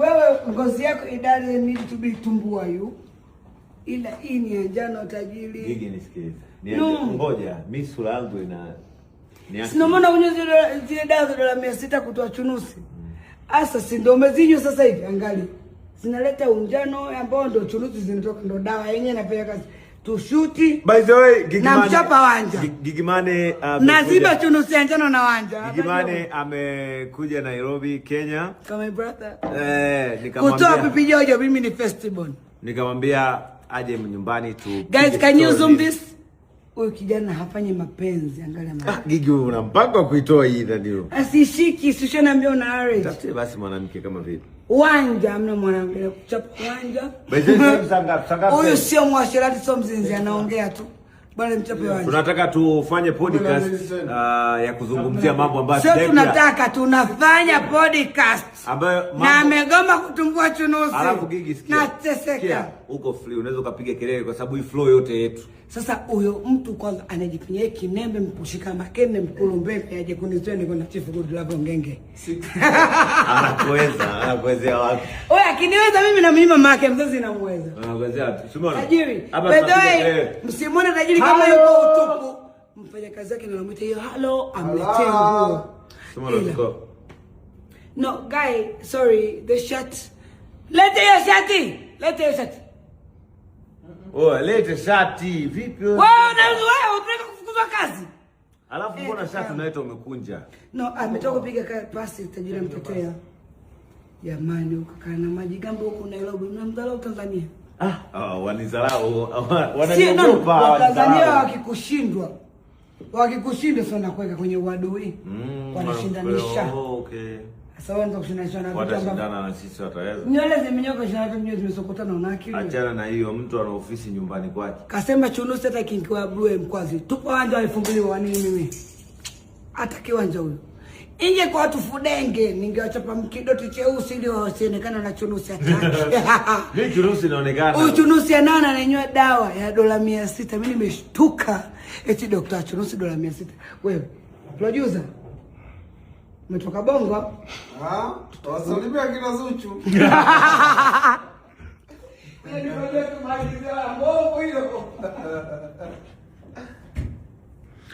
Wewe ngozi yako idadi need to be tumbua you. Ila hii ni ya njano tajiri. Gigi nisikilize. Ngoja, mimi sura yangu ina sina maana unyo zile dawa za $600 kutoa chunusi. Asa si ndio umezinywa sasa hivi angali. Zinaleta unjano ambao ndio chunusi zinatoka ndio dawa yenyewe inafanya kazi. Tushuti. By the way, Gigimane na mchapa wanja. Gigimane naziba chunusi ya njano na wanja. Gigimane amekuja Nairobi, Kenya. Kama brother. Nikamwambia kutoa pipi jojo mimi ni festival. Nikamwambia aje nyumbani tu. Guys, can you zoom this? Huyu kijana hafanyi mapenzi, angalia mama. Gigi una mpango wa kuitoa hii ndio. Asishiki, sishanaambia una arrange. Tafutie basi mwanamke kama vile. Wanja, amna mwanamke kuchapa wanja. Basi sanga. Huyu sio mwashirati, sio mzinzi, anaongea tu. Bwana mchape wanja. Tunataka tufanye podcast ya kuzungumzia mambo ambayo sio tunataka tunafanya podcast ambayo na amegoma kutumbua chunusi. Alafu Gigi sikia. Nateseka. Uko free, unaweza ukapiga kelele kwa sababu hii flow yote yetu. Sasa huyo mtu kwanza anajipinyia kinembe mkushika makene mkulumbe aje kunitoa niko na chifu good love ngenge. Anakuwezea wapi? Oya akiniweza mimi na mimi mama yake mzazi namweza. Anakuwezea wapi? Simona. Tajiri. Bedoi msimuone tajiri kama yuko utupu. Mfanya kazi yake anamwita hiyo hello amletee nguo. Simona tuko. No guy, sorry, the shirt. Lete hiyo shati. Lete hiyo shati. Lete shati. Vipi wewe? Wewe unataka kufukuzwa kazi? Alafu mbona shati unaita umekunja? No, ametoka kupiga pasi tajiri mtetea. Jamani ukakaa na maji gambo huko Nairobi, unamdharau Tanzania. Wanizarau. Wananiogopa Tanzania wakikushindwa sana kuweka kwenye uadui. Wanashindanisha. Okay. Sasa wanaanza kushindanisha na watashindana na sisi wataweza. Nywele zimenyoka shana nywele zimesokotana na akili. Achana na hiyo, mtu ana ofisi nyumbani kwake. Kasema chunusi hata kinkiwa blue mkwazi. Tupo wanja walifunguliwa nini mimi? Hata kiwanja huyo. Inge kwa watu fudenge, ningewachapa mkidoti cheusi ili wasionekana na chunusi hata. Mimi chunusi inaonekana. Huyu chunusi anana ananywa dawa ya $600. Mimi nimeshtuka. Eti daktari chunusi $600. Wewe, producer. Umetoka Bongo? Wasalimia kina Zuchu. Ni ndio kumalizia Bongo hiyo.